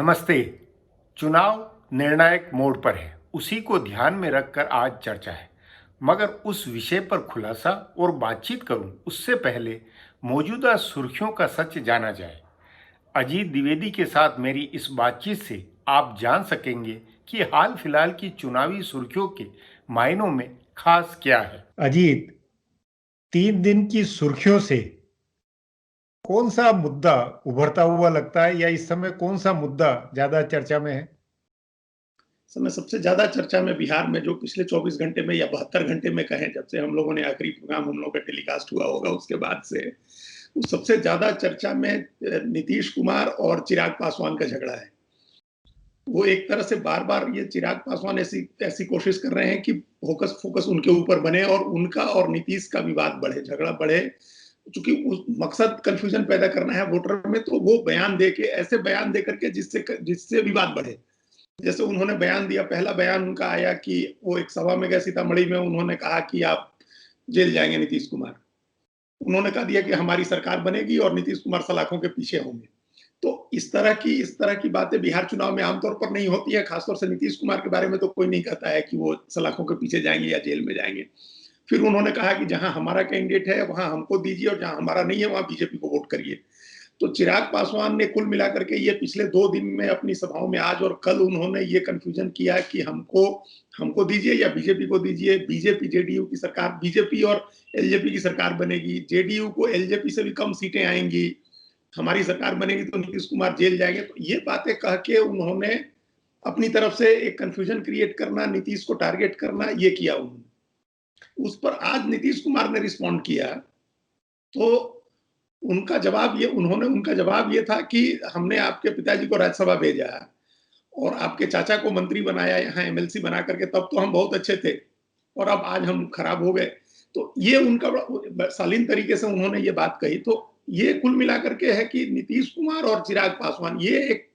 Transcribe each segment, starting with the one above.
नमस्ते। चुनाव निर्णायक मोड़ पर है, उसी को ध्यान में रखकर आज चर्चा है। मगर उस विषय पर खुलासा और बातचीत करूं उससे पहले मौजूदा सुर्खियों का सच जाना जाए। अजीत द्विवेदी के साथ मेरी इस बातचीत से आप जान सकेंगे कि हाल फिलहाल की चुनावी सुर्खियों के मायनों में खास क्या है। अजीत, 3 दिन की सुर्खियों से कौन सा मुद्दा उभरता हुआ लगता है, या इस समय कौन सा मुद्दा ज्यादा चर्चा में है? समय सबसे ज्यादा चर्चा में बिहार में जो पिछले 24 घंटे में या 72 घंटे में कहें, जब से हम लोगों ने आखिरी प्रोग्राम हम लोगों का टेलीकास्ट हुआ होगा उसके बाद से सबसे ज्यादा चर्चा में नीतीश कुमार और चिराग पासवान का झगड़ा है। वो एक तरह से बार बार ये चिराग पासवान ऐसी ऐसी कोशिश कर रहे हैं कि फोकस फोकस उनके ऊपर बने और उनका और नीतीश का विवाद बढ़े, झगड़ा बढ़े। चूंकि उस मकसद कंफ्यूजन पैदा करना है वोटर में, तो वो बयान दे के ऐसे बयान दे करके जिससे जिससे विवाद बढ़े। जैसे उन्होंने बयान दिया, पहला बयान उनका आया कि वो एक सभा में गए सीतामढ़ी में, उन्होंने कहा कि आप जेल जाएंगे नीतीश कुमार। उन्होंने कहा दिया कि हमारी सरकार बनेगी और नीतीश कुमार सलाखों के पीछे होंगे। तो इस तरह की बातें बिहार चुनाव में आमतौर पर नहीं होती है। खासतौर से नीतीश कुमार के बारे में तो कोई नहीं कहता है कि वो सलाखों के पीछे जाएंगे या जेल में जाएंगे। फिर उन्होंने कहा कि जहां हमारा कैंडिडेट है वहां हमको दीजिए और जहां हमारा नहीं है वहां बीजेपी को वोट करिए। तो चिराग पासवान ने कुल मिलाकर के ये पिछले 2 दिन में अपनी सभाओं में आज और कल उन्होंने ये कंफ्यूजन किया कि हमको हमको दीजिए या बीजेपी को दीजिए। बीजेपी जेडीयू की सरकार, बीजेपी और एलजेपी की सरकार बनेगी, जेडीयू को एलजेपी से भी कम सीटें आएंगी, हमारी सरकार बनेगी तो नीतीश कुमार जेल जाएंगे। तो ये बातें कह के उन्होंने अपनी तरफ से एक कंफ्यूजन क्रिएट करना, नीतीश को टारगेट करना, ये किया उन्होंने। उस पर आज नीतीश कुमार ने रिस्पॉन्ड किया। तो उनका जवाब ये था कि हमने आपके पिताजी को राज्यसभा भेजा और आपके चाचा को मंत्री बनाया, यहाँ एमएलसी बना करके, तब तो हम बहुत अच्छे थे और अब आज हम खराब हो गए। तो ये उनका शालीन तरीके से उन्होंने ये बात कही। तो ये कुल मिलाकर के है कि नीतीश कुमार और चिराग पासवान, ये एक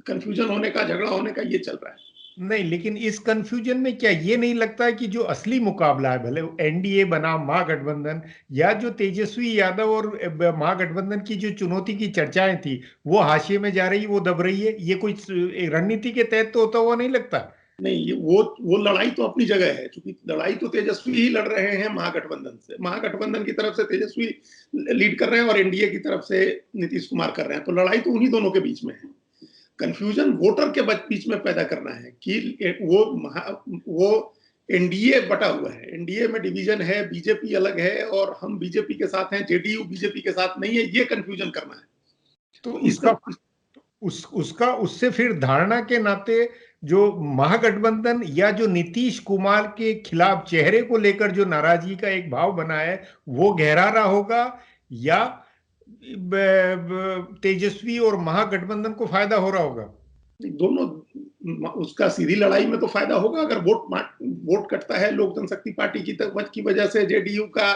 कंफ्यूजन होने का, झगड़ा होने का ये चल रहा है। नहीं, लेकिन इस कंफ्यूजन में क्या ये नहीं लगता है कि जो असली मुकाबला है, भले एनडीए बनाम महागठबंधन, या जो तेजस्वी यादव और महागठबंधन की जो चुनौती की चर्चाएं थी, वो हाशिए में जा रही, वो दब रही है? ये कोई रणनीति के तहत तो होता हुआ नहीं लगता? नहीं, ये वो लड़ाई तो अपनी जगह है, क्योंकि लड़ाई तो तेजस्वी ही लड़ रहे हैं महागठबंधन से। महागठबंधन की तरफ से तेजस्वी लीड कर रहे हैं और एनडीए की तरफ से नीतीश कुमार कर रहे हैं। तो लड़ाई तो उन्हीं दोनों के बीच में है। कंफ्यूजन वोटर के बीच में पैदा करना है कि वो एनडीए बटा हुआ है, एनडीए में डिवीजन है, बीजेपी अलग है और हम बीजेपी के साथ हैं, जेडीयू बीजेपी के साथ नहीं है, ये कंफ्यूजन करना है। तो उसका उससे फिर धारणा के नाते जो महागठबंधन या जो नीतीश कुमार के खिलाफ चेहरे को लेकर जो नाराजगी का एक भाव बना है, वो गहरा रहा होगा, या तेजस्वी और महागठबंधन को फायदा हो रहा होगा? दोनों, उसका सीधी लड़ाई में तो फायदा होगा अगर वोट कटता है लोक जनशक्ति पार्टी की वजह से जेडीयू का,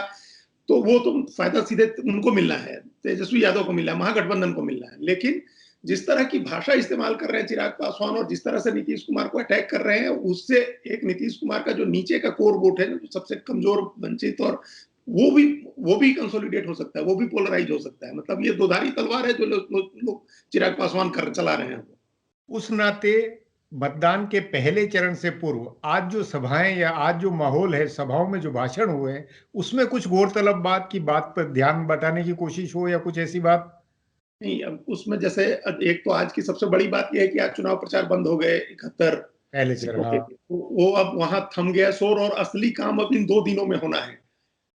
तो वो तो फायदा सीधे उनको मिलना है, तेजस्वी यादव को मिलना है, महागठबंधन को मिलना है। लेकिन जिस तरह की भाषा इस्तेमाल कर रहे हैं चिराग पासवान और जिस तरह से नीतीश कुमार को अटैक कर रहे हैं, उससे एक नीतीश कुमार का जो नीचे का कोर वोट है, जो सबसे कमजोर वंचित, और वो भी कंसोलिडेट हो सकता है, वो भी पोलराइज हो सकता है। मतलब ये दोधारी तलवार है जो लोग चिराग पासवान कर चला रहे हैं। उस नाते मतदान के पहले चरण से पूर्व आज जो सभाएं या आज जो माहौल है, सभाओं में जो भाषण हुए हैं, उसमें कुछ गौरतलब बात पर ध्यान बटाने की कोशिश हो, या कुछ ऐसी बात? नहीं, अब उसमें जैसे एक तो आज की सबसे बड़ी बात यह है कि आज चुनाव प्रचार बंद हो गए 71 पहले चरण, सीटों के। हाँ। वो अब वहां थम गया शोर और असली काम अब इन 2 दिनों में होना है।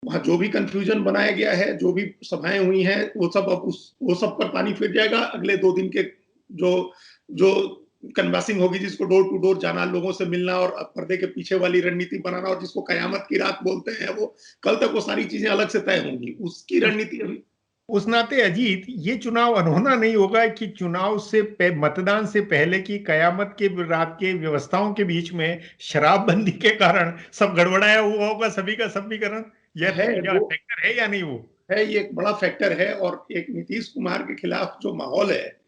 वहां जो भी कंफ्यूजन बनाया गया है, जो भी सभाएं हुई हैं, वो सब अब वो सब पर पानी फिर जाएगा अगले 2 दिन के। जो जो कन्वासिंग होगी, जिसको डोर टू डोर जाना, लोगों से मिलना और पर्दे के पीछे वाली रणनीति बनाना, और जिसको कयामत की रात बोलते हैं, वो कल तक वो सारी चीजें अलग से तय होंगी। उसकी रणनीति अभी। उस नाते अजीत, ये चुनाव अनहोना नहीं होगा कि चुनाव से मतदान से पहले की कयामत के रात के व्यवस्थाओं के बीच में शराबबंदी के कारण सब गड़बड़ाया हुआ होगा, सभी का समीकरण? यह है क्या वो फैक्टर है या नहीं वो? है, ये एक बड़ा फैक्टर है। और एक नीतीश कुमार के खिलाफ जो माहौल है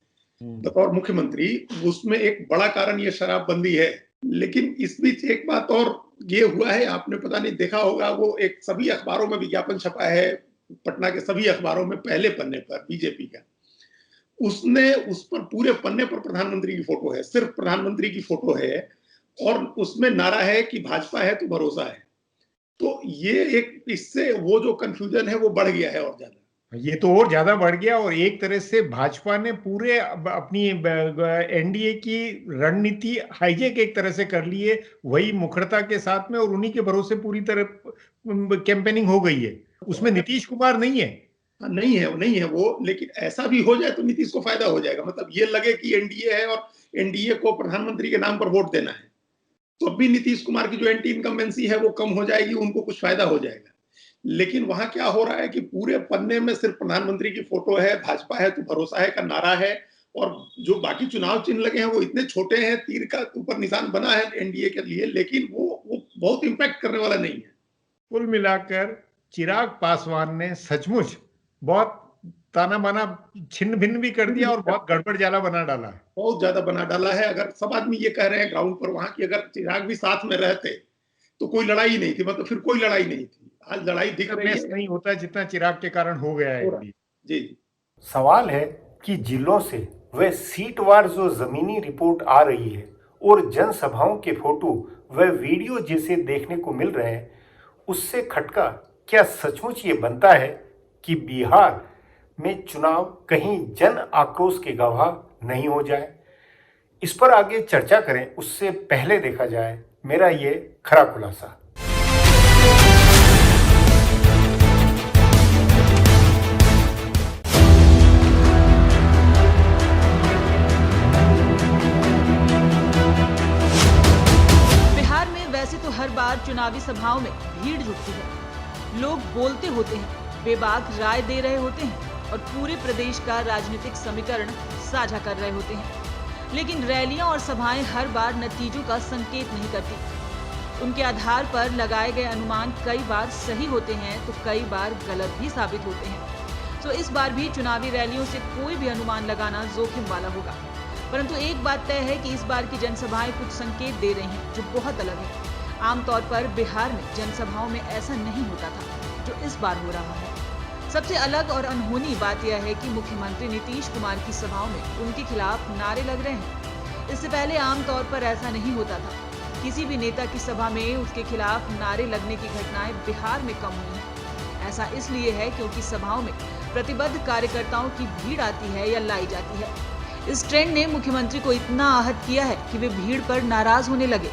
बतौर मुख्यमंत्री, उसमें एक बड़ा कारण ये शराबबंदी है। लेकिन इस बीच एक बात और ये हुआ है, आपने पता नहीं देखा होगा, वो एक सभी अखबारों में विज्ञापन छपा है, पटना के सभी अखबारों में पहले पन्ने पर बीजेपी का। उसने उस पर पूरे पन्ने पर प्रधानमंत्री की फोटो है, सिर्फ प्रधानमंत्री की फोटो है और उसमें नारा है कि भाजपा है तो भरोसा है। तो ये एक इससे वो जो कन्फ्यूजन है वो बढ़ गया है और ज्यादा। ये तो और ज्यादा बढ़ गया और एक तरह से भाजपा ने पूरे अपनी एनडीए की रणनीति हाईजेक एक तरह से कर ली है, वही मुखरता के साथ में, और उन्हीं के भरोसे पूरी तरह कैंपेनिंग हो गई है। उसमें नीतीश कुमार नहीं है। हाँ, नहीं है वो, लेकिन ऐसा भी हो जाए तो नीतीश को फायदा हो जाएगा। मतलब ये लगे कि एनडीए है और एनडीए को प्रधानमंत्री के नाम पर वोट देना है, तो अब भी नीतीश कुमार की जो एंटी इनकम्बेंसी है वो कम हो जाएगी, उनको कुछ फायदा हो जाएगा। लेकिन वहां क्या हो रहा है कि पूरे पन्ने में सिर्फ प्रधानमंत्री की फोटो है, भाजपा है तो भरोसा है का नारा है, और जो बाकी चुनाव चिन्ह लगे हैं वो इतने छोटे हैं, तीर का ऊपर निशान बना है एनडीए के लिए, लेकिन वो बहुत इंपैक्ट करने वाला नहीं है। कुल मिलाकर चिराग पासवान ने सचमुच बहुत ताना बाना छिन्न भिन्न भी कर दिया और बहुत गड़बड़ जाला बना डाला है। बहुत ज्यादा बना डाला है। अगर सब आदमी ये कह रहे हैं ग्राउंड पर वहां की, अगर चिराग भी साथ में रहते तो कोई लड़ाई नहीं थी, मतलब फिर कोई लड़ाई नहीं थी। आज लड़ाई दिख रही मैच है। नहीं होता जितना चिराग के कारण हो गया है। जी जी। सवाल है कि जिलों से वह सीटवार जो जमीनी रिपोर्ट आ रही है और जनसभाओं के फोटो व वीडियो जिसे देखने को मिल रहे हैं, उससे खटका क्या सचमुच ये बनता है कि बिहार में चुनाव कहीं जन आक्रोश के गवाह नहीं हो जाए? इस पर आगे चर्चा करें उससे पहले देखा जाए मेरा ये खरा खुलासा। बिहार में वैसे तो हर बार चुनावी सभाओं में भीड़ जुटती है, लोग बोलते होते हैं, बेबाक राय दे रहे होते हैं और पूरे प्रदेश का राजनीतिक समीकरण साझा कर रहे होते हैं। लेकिन रैलियां और सभाएं हर बार नतीजों का संकेत नहीं करती। उनके आधार पर लगाए गए अनुमान कई बार सही होते हैं तो कई बार गलत भी साबित होते हैं। तो इस बार भी चुनावी रैलियों से कोई भी अनुमान लगाना जोखिम वाला होगा। परंतु एक बात तय है कि इस बार की जनसभाएं कुछ संकेत दे रही हैं जो बहुत अलग है। आमतौर पर बिहार में जनसभाओं में ऐसा नहीं होता था जो इस बार हो रहा है। सबसे अलग और अनहोनी बात यह है कि मुख्यमंत्री नीतीश कुमार की सभाओं में उनके खिलाफ नारे लग रहे हैं। इससे पहले आमतौर पर ऐसा नहीं होता था। किसी भी नेता की सभा में उसके खिलाफ नारे लगने की घटनाएं बिहार में कम हुई हैं। ऐसा इसलिए है क्योंकि सभाओं में प्रतिबद्ध कार्यकर्ताओं की भीड़ आती है या लाई जाती है। इस ट्रेंड ने मुख्यमंत्री को इतना आहत किया है कि वे भीड़ पर नाराज होने लगे।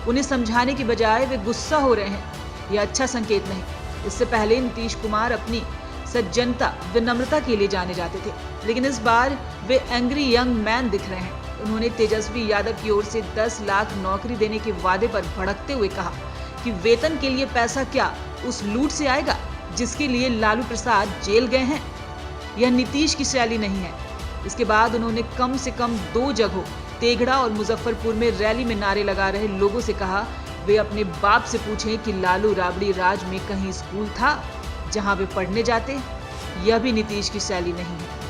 उन्हें समझाने की बजाय वे गुस्सा हो रहे हैं। यह अच्छा संकेत नहीं। इससे पहले नीतीश कुमार अपनी सज्जनता, विनम्रता के लिए जाने जाते थे, लेकिन इस बार वे एंग्री यंग मैन दिख रहे हैं। उन्होंने तेजस्वी यादव की ओर से 10 लाख नौकरी देने के वादे पर भड़कते हुए कहा कि वेतन के लिए पैसा क्या उस लूट से आएगा जिसके लिए लालू प्रसाद जेल गए हैं। यह नीतीश की शैली नहीं है। इसके बाद उन्होंने कम से कम 2 जगहों तेघड़ा और मुजफ्फरपुर में रैली में नारे लगा रहे लोगों से कहा वे अपने बाप से पूछें कि लालू राबड़ी राज में कहीं स्कूल था जहां वे पढ़ने जाते। यह भी नीतीश की शैली नहीं है।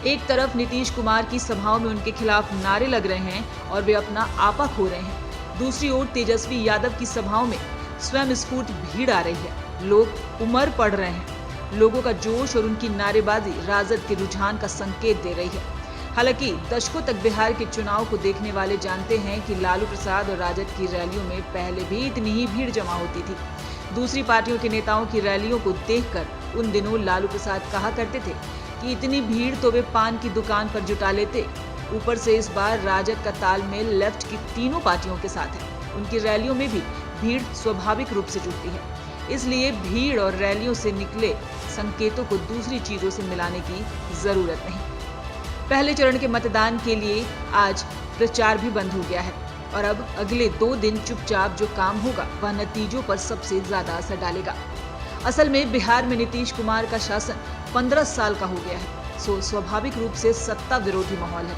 एक तरफ नीतीश कुमार की सभाओं में उनके खिलाफ नारे लग रहे हैं और वे अपना आपा खो रहे हैं। दूसरी ओर तेजस्वी यादव की सभाओं में स्वयं स्फूर्त भीड़ आ रही है। लोग उमड़ पड़ रहे हैं। लोगों का जोश और उनकी नारेबाजी राजद के रुझान का संकेत दे रही है। हालांकि दशकों तक बिहार के चुनाव को देखने वाले जानते हैं कि लालू प्रसाद और राजद की रैलियों में पहले भी इतनी ही भीड़ जमा होती थी। दूसरी पार्टियों के नेताओं की रैलियों को देखकर उन दिनों लालू प्रसाद कहा करते थे कि इतनी भीड़ तो वे पान की दुकान पर जुटा लेते। ऊपर से इस बार राजद का तालमेल लेफ्ट की तीनों पार्टियों के साथ है। उनकी रैलियों में भी भीड़ स्वाभाविक रूप से जुटती है। इसलिए भीड़ और रैलियों से निकले संकेतों को दूसरी चीजों से मिलाने की जरूरत नहीं। पहले चरण के मतदान के लिए आज प्रचार भी बंद हो गया है और अब अगले 2 दिन चुपचाप जो काम होगा वह नतीजों पर सबसे ज्यादा असर डालेगा। असल में बिहार में नीतीश कुमार का शासन 15 साल का हो गया है, सो स्वाभाविक रूप से सत्ता विरोधी माहौल है।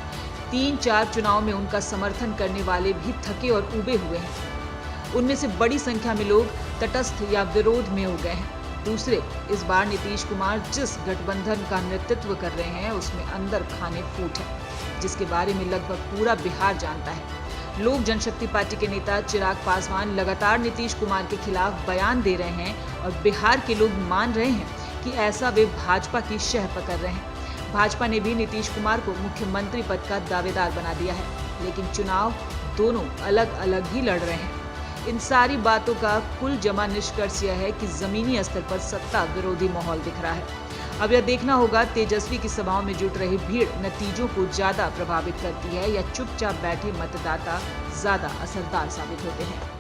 3-4 चुनाव में उनका समर्थन करने वाले भी थके और उबे हुए हैं। उनमें से बड़ी संख्या में लोग तटस्थ या विरोध में हो गए हैं। दूसरे, इस बार नीतीश कुमार जिस गठबंधन का नेतृत्व कर रहे हैं उसमें अंदर खाने फूट है, जिसके बारे में लगभग पूरा बिहार जानता है। लोक जनशक्ति पार्टी के नेता चिराग पासवान लगातार नीतीश कुमार के खिलाफ बयान दे रहे हैं और बिहार के लोग मान रहे हैं कि ऐसा वे भाजपा की शह पकड़ रहे हैं। भाजपा ने भी नीतीश कुमार को मुख्यमंत्री पद का दावेदार बना दिया है, लेकिन चुनाव दोनों अलग अलग ही लड़ रहे हैं। इन सारी बातों का कुल जमा निष्कर्ष यह है कि जमीनी स्तर पर सत्ता विरोधी माहौल दिख रहा है। अब यह देखना होगा तेजस्वी की सभाओं में जुट रही भीड़ नतीजों को ज्यादा प्रभावित करती है या चुपचाप बैठे मतदाता ज्यादा असरदार साबित होते हैं।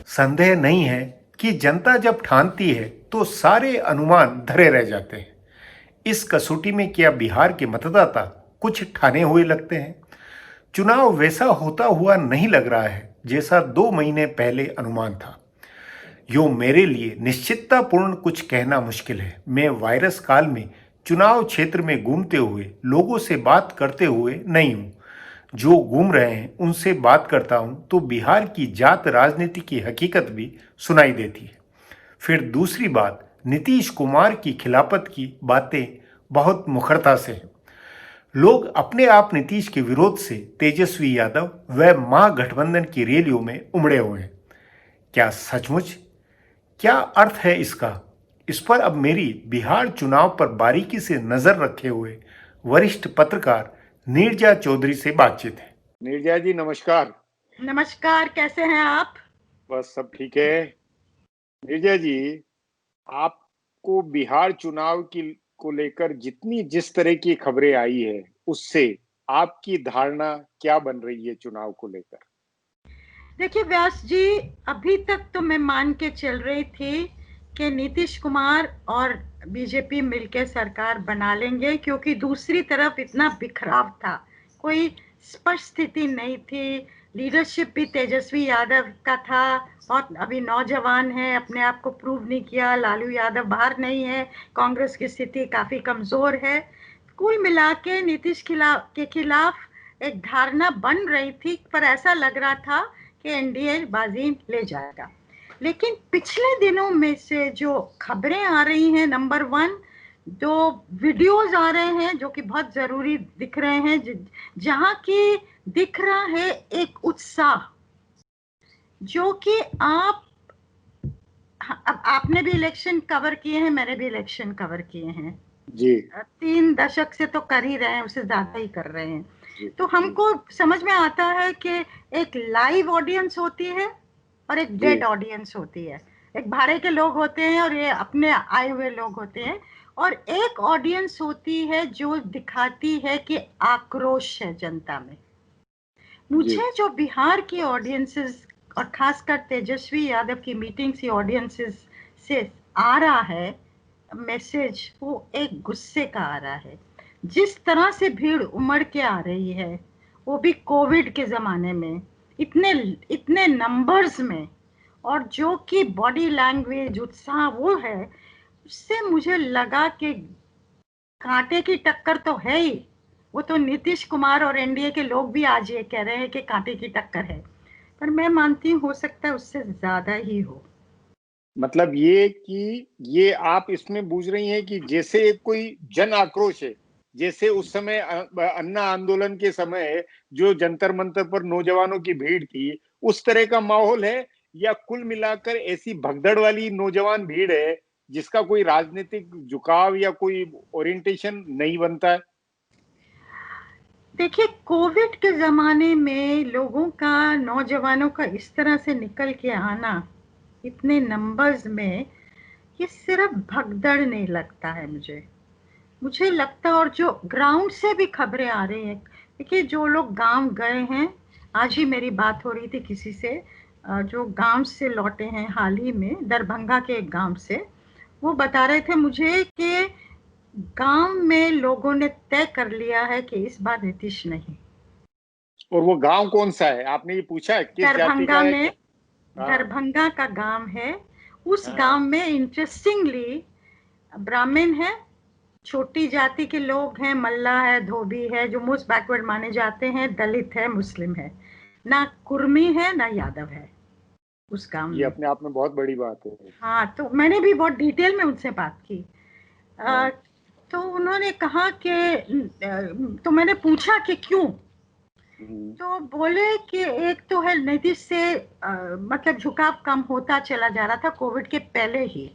संदेह नहीं है कि जनता जब ठानती है तो सारे अनुमान धरे रह जाते हैं। इस कसौटी में क्या बिहार के मतदाता कुछ ठाने हुए लगते हैं? चुनाव वैसा होता हुआ नहीं लग रहा है जैसा 2 महीने पहले अनुमान था। यो मेरे लिए निश्चिततापूर्ण कुछ कहना मुश्किल है। मैं वायरस काल में चुनाव क्षेत्र में घूमते हुए लोगों से बात करते हुए नहीं हूँ। जो घूम रहे हैं उनसे बात करता हूं तो बिहार की जात राजनीति की हकीकत भी सुनाई देती है। फिर दूसरी बात, नीतीश कुमार की खिलाफत की बातें बहुत मुखरता से हैं। लोग अपने आप नीतीश के विरोध से तेजस्वी यादव व महागठबंधन की रैलियों में उमड़े हुए हैं। क्या सचमुच? क्या अर्थ है इसका? इस पर अब मेरी बिहार चुनाव पर बारीकी से नजर रखे हुए वरिष्ठ पत्रकार नीरजा चौधरी से बातचीत है। नीरजा जी नमस्कार। नमस्कार, कैसे हैं आप? बस सब ठीक है। नीरजा जी, आपको बिहार चुनाव को लेकर जिस तरह की खबरें आई है उससे आपकी धारणा क्या बन रही है चुनाव को लेकर? देखिए व्यास जी, अभी तक तो मैं मान के चल रही थी कि नीतीश कुमार और बीजेपी मिलकर सरकार बना लेंगे, क्योंकि दूसरी तरफ इतना बिखराव था, कोई स्पष्ट स्थिति नहीं थी। लीडरशिप भी तेजस्वी यादव का था और अभी नौजवान है, अपने आप को प्रूव नहीं किया। लालू यादव बाहर नहीं है, कांग्रेस की स्थिति काफी कमजोर है। कुल मिला के नीतीश के खिलाफ एक धारणा बन रही थी, पर ऐसा लग रहा था कि एनडीए बाजी ले जाएगा। लेकिन पिछले दिनों में से जो खबरें आ रही हैं, नंबर 1 दो वीडियोस आ रहे हैं जो कि बहुत जरूरी दिख रहे हैं, जहां की दिख रहा है एक उत्साह, जो कि आपने भी इलेक्शन कवर किए हैं, मैंने भी इलेक्शन कवर किए हैं जी। 3 दशक से तो कर ही रहे हैं, उससे ज्यादा ही कर रहे हैं। तो हमको समझ में आता है कि एक लाइव ऑडियंस होती है और एक डेड ऑडियंस होती है। एक भाड़े के लोग होते हैं और ये अपने आए हुए लोग होते हैं, और एक ऑडियंस होती है जो दिखाती है कि आक्रोश है जनता में। मुझे जो बिहार की ऑडियंसेस और खासकर तेजस्वी यादव की मीटिंग्स की ऑडियंसेस से आ रहा है मैसेज, वो एक गुस्से का आ रहा है। जिस तरह से भीड़ उमड़ के आ रही है, वो भी कोविड के जमाने में, इतने नंबर्स में, और जो कि बॉडी लैंग्वेज उत्साह वो है, उससे मुझे लगा कि कांटे की टक्कर तो है ही। वो तो नीतीश कुमार और एनडीए के लोग भी आज ये कह रहे हैं कि कांटे की टक्कर है, पर मैं मानती हूँ हो सकता है उससे ज्यादा ही हो। मतलब ये कि ये आप इसमें बूझ रही हैं कि जैसे कोई जन आक्रोश है, जैसे उस समय अन्ना आंदोलन के समय जो जंतर मंतर पर नौजवानों की भीड़ थी, उस तरह का माहौल है, या कुल मिलाकर ऐसी भगदड़ वाली नौजवान भीड़ है जिसका कोई राजनीतिक झुकाव या कोई ओरिएंटेशन नहीं बनता है? देखिए, कोविड के जमाने में लोगों का, नौजवानों का इस तरह से निकल के आना इतने नंबर्स में, ये सिर्फ भगदड़ नहीं लगता है मुझे लगता, और जो ग्राउंड से भी खबरें आ रही हैं, देखिए जो लोग गांव गए हैं, आज ही मेरी बात हो रही थी किसी से जो गांव से लौटे हैं हाल ही में, दरभंगा के एक गांव से, वो बता रहे थे मुझे कि गांव में लोगों ने तय कर लिया है कि इस बार नीतीश नहीं। और वो गांव कौन सा है, आपने ये पूछा है? किस जाति का है? दरभंगा का गांव है। उस गांव में इंटरेस्टिंगली ब्राह्मण है, छोटी जाति के लोग हैं, मल्ला है, धोबी है, जो मोस्ट बैकवर्ड माने जाते हैं, दलित है, मुस्लिम है, ना कुर्मी है ना यादव है उस गांव में। ये अपने आप में बहुत बड़ी बात है। हाँ, तो मैंने भी बहुत डिटेल में उनसे बात की। तो उन्होंने कहा कि तो मैंने पूछा कि क्यों, तो बोले कि एक तो है नीतीश से मतलब झुकाव कम होता चला जा रहा था कोविड के पहले ही,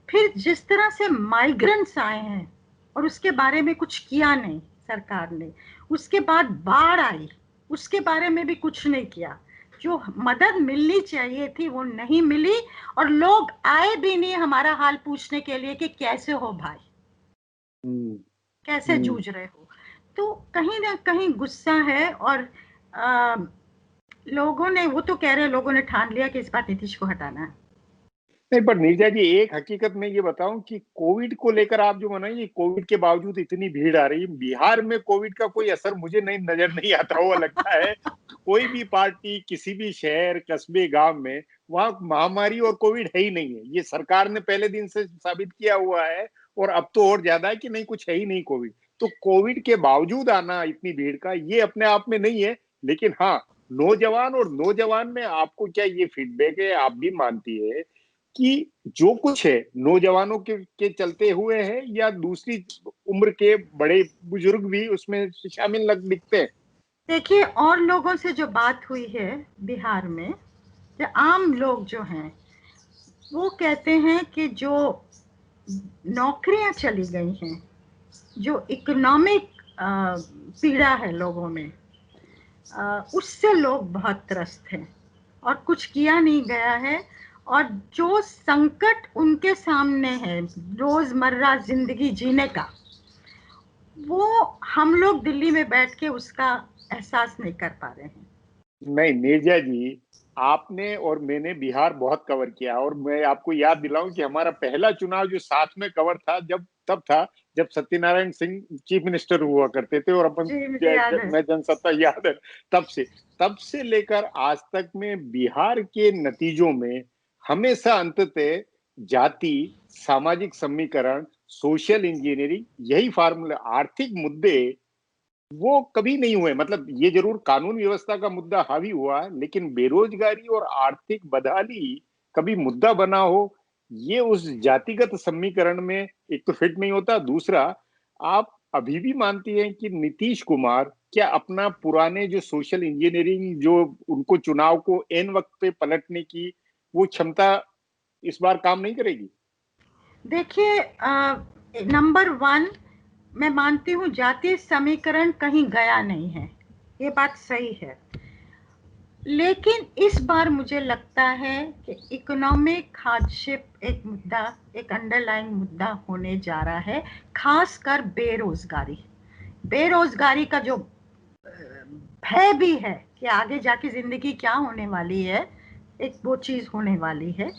फिर जिस तरह से माइग्रेंट्स आए हैं और उसके बारे में कुछ किया नहीं सरकार ने, उसके बाद बाढ़ आई, उसके बारे में भी कुछ नहीं किया, जो मदद मिलनी चाहिए थी वो नहीं मिली, और लोग आए भी नहीं हमारा हाल पूछने के लिए कि कैसे हो भाई, कैसे जूझ रहे हो। तो कहीं ना कहीं गुस्सा है, और लोगों ने, वो तो कह रहे हैं लोगों ने ठान लिया कि इस बार नीतीश को हटाना है। नहीं, पर नीरजा जी एक हकीकत में ये बताऊं कि कोविड को लेकर आप जो मनाइए, कोविड के बावजूद इतनी भीड़ आ रही है, बिहार में कोविड का कोई असर मुझे नजर नहीं आता हुआ लगता है। कोई भी पार्टी किसी भी शहर कस्बे गांव में वहां महामारी और कोविड है ही नहीं है, ये सरकार ने पहले दिन से साबित किया हुआ है, और अब तो और ज्यादा है कि नहीं, कुछ है ही नहीं कोविड। तो कोविड के बावजूद आना इतनी भीड़ का ये अपने आप में नहीं है, लेकिन हाँ, नौजवान और नौजवान में आपको क्या ये फीडबैक है, आप भी मानती है कि जो कुछ है नौजवानों के चलते हुए है, या दूसरी उम्र के बड़े बुजुर्ग भी उसमें शामिल दिखते हैं? देखिए, और लोगों से जो बात हुई है बिहार में, जो आम लोग जो हैं वो कहते हैं कि जो नौकरियां चली गई हैं, जो इकोनॉमिक पीड़ा है लोगों में, उससे लोग बहुत त्रस्त हैं और कुछ किया नहीं गया है, और जो संकट उनके सामने है रोजमर्रा जिंदगी जीने का, वो हम लोग दिल्ली में बैठ के उसका एहसास नहीं कर पा रहे हैं। नहीं नीरजा जी, आपने और मैंने बिहार बहुत कवर किया, और मैं आपको याद दिलाऊं कि हमारा पहला चुनाव जो साथ में कवर था जब सत्यनारायण सिंह चीफ मिनिस्टर हुआ करते थे, और अपन मैं जनसत्ता याद है, तब से लेकर आज तक में बिहार के नतीजों में हमेशा अंततः जाति, सामाजिक समीकरण, सोशल इंजीनियरिंग, यही फार्मूला, आर्थिक मुद्दे वो कभी नहीं हुए। मतलब ये जरूर कानून व्यवस्था का मुद्दा हावी हुआ, लेकिन बेरोजगारी और आर्थिक बदहाली कभी मुद्दा बना हो, ये उस जातिगत समीकरण में एक तो फिट नहीं होता। दूसरा, आप अभी भी मानती हैं कि नीतीश कुमार क्या अपना पुराने जो सोशल इंजीनियरिंग, जो उनको चुनाव को एन वक्त पे पलटने की वो क्षमता इस बार काम नहीं करेगी? देखिए, नंबर 1 मैं मानती हूँ जातीय समीकरण कहीं गया नहीं है, ये बात सही है, लेकिन इस बार मुझे लगता है कि इकोनॉमिक हार्डशिप एक मुद्दा, एक अंडरलाइन मुद्दा होने जा रहा है, खासकर बेरोजगारी का जो भय भी है कि आगे जाके जिंदगी क्या होने वाली है, एक वो चीज होने वाली है।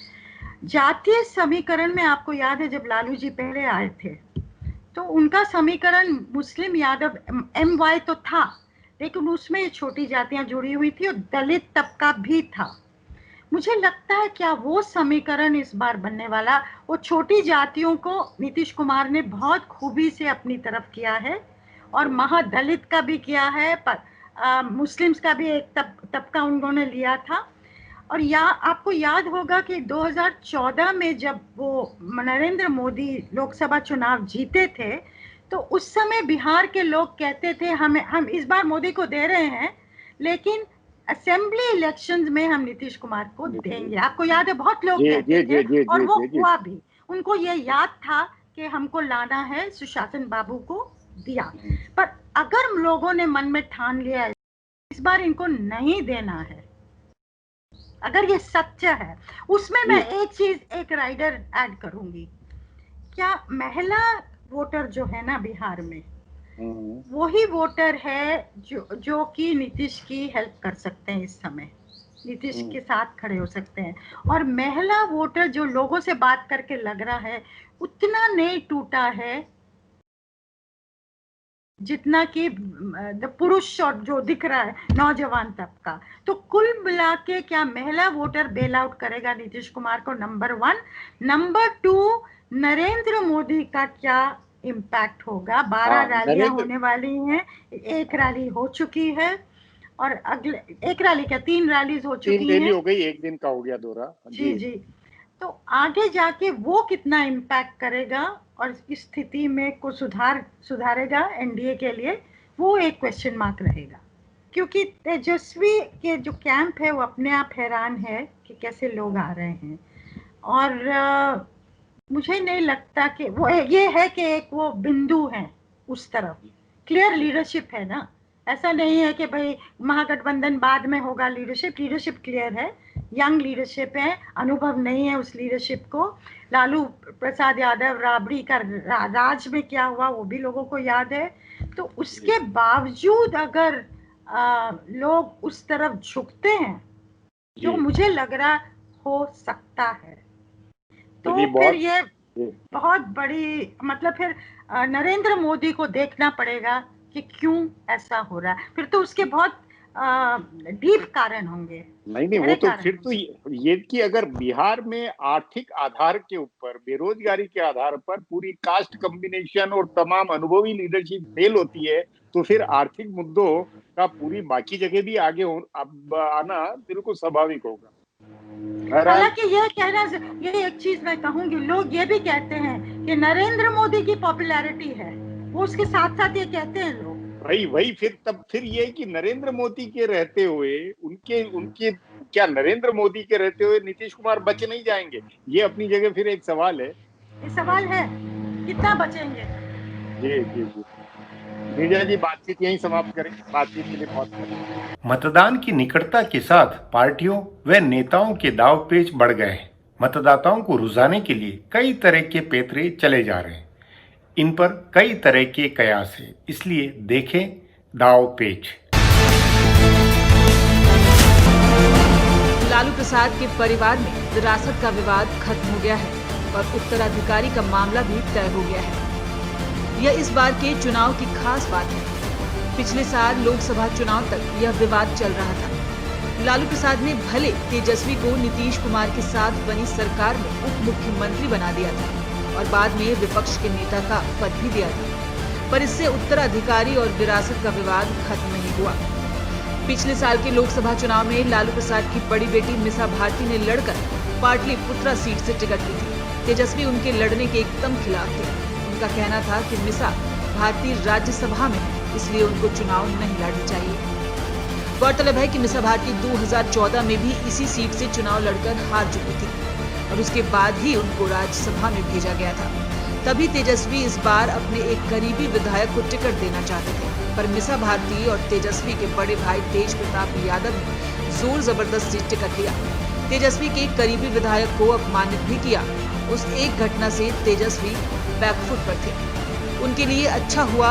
जातीय समीकरण में आपको याद है जब लालू जी पहले आए थे तो उनका समीकरण मुस्लिम यादव MY तो था, लेकिन उसमें छोटी जातियां जुड़ी हुई थी और दलित तबका भी था। मुझे लगता है क्या वो समीकरण इस बार बनने वाला, वो छोटी जातियों को नीतीश कुमार ने बहुत खूबी से अपनी तरफ किया है, और महादलित का भी किया है, मुस्लिम्स का भी एक तबका उन्होंने लिया था। और आपको याद होगा कि 2014 में जब वो नरेंद्र मोदी लोकसभा चुनाव जीते थे, तो उस समय बिहार के लोग कहते थे हम इस बार मोदी को दे रहे हैं, लेकिन असेंबली इलेक्शंस में हम नीतीश कुमार को देंगे। आपको याद है, बहुत लोग कहते थे, और वो हुआ भी। उनको ये याद था कि हमको लाना है, सुशासन बाबू को दिया। पर अगर लोगों ने मन में ठान लिया इस बार इनको नहीं देना है, अगर ये सच्चा है, उसमें मैं एक चीज, एक राइडर ऐड करूंगी, क्या महिला वोटर जो है ना बिहार में, वही वोटर है जो कि नीतीश की हेल्प कर सकते हैं, इस समय नीतीश के साथ खड़े हो सकते हैं। और महिला वोटर जो लोगों से बात करके लग रहा है उतना नहीं टूटा है जितना कि पुरुष और जो दिख रहा है नौजवान तबका। तो कुल मिला के क्या महिला वोटर बेल आउट करेगा नीतीश कुमार को, नंबर 1। नंबर 2, नरेंद्र मोदी का क्या इम्पैक्ट होगा। 12 रैलियां होने वाली हैं, एक रैली हो चुकी है, और अगले एक रैली क्या 3 रैलीज हो चुकी हैं, हो गई, एक दिन का हो गया दौरा। जी। तो आगे जाके वो कितना इम्पैक्ट करेगा और इस स्थिति में को सुधारेगा एनडीए के लिए, वो एक क्वेश्चन मार्क रहेगा। क्योंकि तेजस्वी के जो कैंप है वो अपने आप हैरान है कि कैसे लोग आ रहे हैं, और मुझे नहीं लगता कि वो ये है कि एक वो बिंदु है उस तरफ, क्लियर लीडरशिप है ना। ऐसा नहीं है कि भाई महागठबंधन बाद में होगा, लीडरशिप क्लियर है, यंग लीडरशिप है, अनुभव नहीं है उस लीडरशिप को। लालू प्रसाद यादव राबड़ी का राज में क्या हुआ वो भी लोगों को याद है। तो उसके बावजूद अगर लोग उस तरफ झुकते हैं जो मुझे लग रहा हो सकता है, तो फिर ये बहुत बड़ी, मतलब फिर नरेंद्र मोदी को देखना पड़ेगा कि क्यों ऐसा हो रहा है। फिर तो उसके बहुत डीप कारण होंगे। नहीं, वो तो फिर तो ये कि अगर बिहार में आर्थिक आधार के ऊपर, बेरोजगारी के आधार पर पूरी कास्ट कॉम्बिनेशन और तमाम अनुभवी लीडरशिप फेल होती है, तो फिर आर्थिक मुद्दों का पूरी बाकी जगह भी आगे आना बिल्कुल स्वाभाविक होगा। हालांकि ये कहना, ये एक चीज मैं कहूंगी, लोग ये भी कहते हैं कि नरेंद्र मोदी की पॉपुलैरिटी है, वो उसके साथ साथ ये कहते हैं लोग। वही फिर ये कि नरेंद्र मोदी के रहते हुए उनके क्या नरेंद्र मोदी के रहते हुए नीतीश कुमार बच नहीं जाएंगे? ये अपनी जगह फिर एक सवाल है। ये सवाल है कितना बचेंगे। जी मीडिया जी, बातचीत यहीं समाप्त करें। बातचीत के लिए बहुत मतदान की निकटता के साथ पार्टियों व नेताओं के दाव पेच बढ़ गए हैं। मतदाताओं को रुझाने के लिए कई तरह के पैतरे चले जा रहे हैं। इन पर कई तरह के कयास है, इसलिए देखें दाव पेच। लालू प्रसाद के परिवार में विरासत का विवाद खत्म हो गया है और उत्तराधिकारी का मामला भी तय हो गया है। यह इस बार के चुनाव की खास बात है। पिछले साल लोकसभा चुनाव तक यह विवाद चल रहा था। लालू प्रसाद ने भले तेजस्वी को नीतीश कुमार के साथ बनी सरकार में उप मुख्यमंत्री बना दिया था और बाद में विपक्ष के नेता का पद भी दिया था, पर इससे उत्तराधिकारी और विरासत का विवाद खत्म नहीं हुआ। पिछले साल के लोकसभा चुनाव में लालू प्रसाद की बड़ी बेटी मिसा भारती ने लड़कर पाटलिपुत्रा सीट से टिकट ली थी। तेजस्वी उनके लड़ने के एकदम खिलाफ थे। उनका कहना था कि मिसा भारती राज्यसभा में है, इसलिए उनको चुनाव नहीं लड़ना चाहिए। गौरतलब है कि मिसा भारती 2014 में भी इसी सीट से चुनाव लड़कर हार चुकी थी और उसके बाद ही उनको राज्यसभा में भेजा गया था। तभी तेजस्वी इस बार अपने एक करीबी विधायक को टिकट देना चाहते थे, पर मिसा भारती और तेजस्वी के बड़े भाई तेज प्रताप यादव ने जोर जबरदस्ती टिकट लिया। तेजस्वी के करीबी विधायक को अपमानित भी किया। उस एक घटना से तेजस्वी बैकफुट पर थे। उनके लिए अच्छा हुआ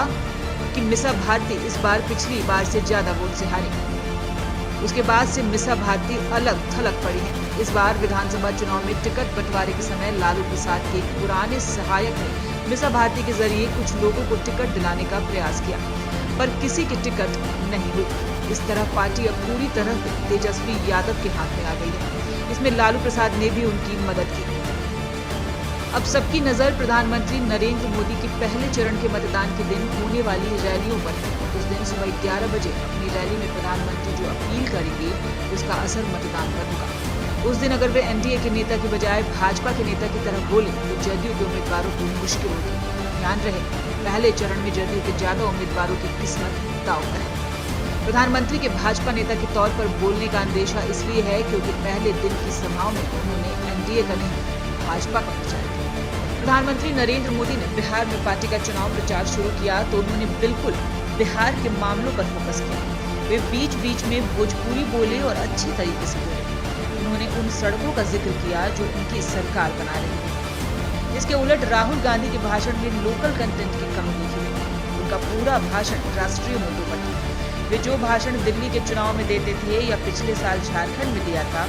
कि मिसा भारती इस बार पिछली बार से ज्यादा वोट से हारी। उसके बाद से मिसा भारती अलग थलग पड़ी है। इस बार विधानसभा चुनाव में टिकट बंटवारे के समय लालू प्रसाद के पुराने सहायक ने मिसा भारती के जरिए कुछ लोगों को टिकट दिलाने का प्रयास किया, पर किसी की टिकट नहीं हुई। इस तरह पार्टी अब पूरी तरह तेजस्वी यादव के हाथ में आ गई है। इसमें लालू प्रसाद ने भी उनकी मदद की। अब सबकी नजर प्रधानमंत्री नरेंद्र मोदी के पहले चरण के मतदान के दिन होने वाली रैलियों पर है। उस दिन सुबह 11 बजे अपनी रैली में प्रधानमंत्री जो अपील करेंगे उसका असर मतदान पर होगा। उस दिन अगर वे एनडीए के नेता के बजाय भाजपा के नेता की तरह बोले तो जदयू के उम्मीदवारों को मुश्किल होगी। ध्यान रहे, पहले चरण में जदयू के ज्यादा उम्मीदवारों की किस्मत दांव पर है। प्रधानमंत्री के भाजपा नेता के तौर पर बोलने का अंदेशा इसलिए है क्योंकि पहले दिन की सभाओं में उन्होंने एनडीए का नहीं भाजपा का प्रचार किया। प्रधानमंत्री नरेंद्र मोदी ने बिहार में पार्टी का चुनाव प्रचार शुरू किया तो उन्होंने बिल्कुल बिहार के मामलों पर फोकस किया। वे बीच बीच में भोजपुरी बोले और अच्छे तरीके से बोले। उन्होंने उन सड़कों का जिक्र किया जो उनकी सरकार बना रही है। इसके उलट राहुल गांधी के भाषण में लोकल कंटेंट की कमी देखी गई। उनका पूरा भाषण राष्ट्रीय मुद्दों पर था। वे जो भाषण दिल्ली के चुनाव में देते थे या पिछले साल झारखंड में दिया था,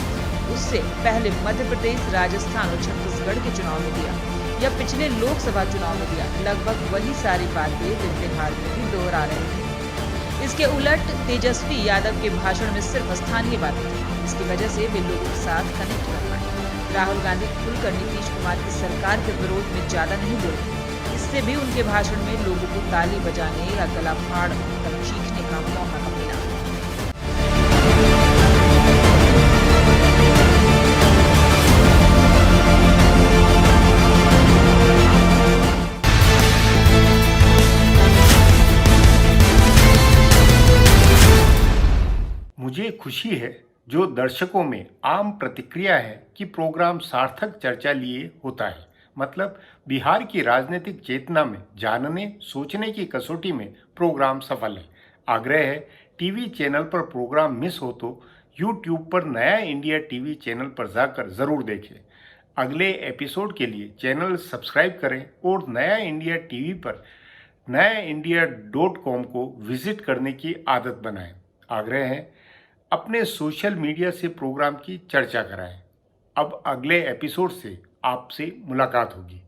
उससे पहले मध्य प्रदेश, राजस्थान और छत्तीसगढ़ के चुनाव में दिया या पिछले लोकसभा चुनाव में दिया, लगभग वही सारी बातें वे बिहार में भी दोहरा रहे थे। इसके उलट तेजस्वी यादव के भाषण में सिर्फ स्थानीय बातें थी। इसकी वजह से वे लोगों के साथ कनेक्ट कर पाए। राहुल गांधी खुलकर नीतीश कुमार की सरकार के विरोध में ज्यादा नहीं बोले। इससे भी उनके भाषण में लोगों को ताली बजाने या गला फाड़ कर चीखने का मौका मिला। मुझे खुशी है जो दर्शकों में आम प्रतिक्रिया है कि प्रोग्राम सार्थक चर्चा लिए होता है। मतलब बिहार की राजनीतिक चेतना में जानने सोचने की कसौटी में प्रोग्राम सफल है। आग्रह है टीवी चैनल पर प्रोग्राम मिस हो तो यूट्यूब पर नया इंडिया टीवी चैनल पर जाकर ज़रूर देखें। अगले एपिसोड के लिए चैनल सब्सक्राइब करें और नया इंडिया टीवी पर nayaindia.com को विजिट करने की आदत बनाएं। आग्रह है अपने सोशल मीडिया से प्रोग्राम की चर्चा कराएं। अब अगले एपिसोड से आपसे मुलाकात होगी।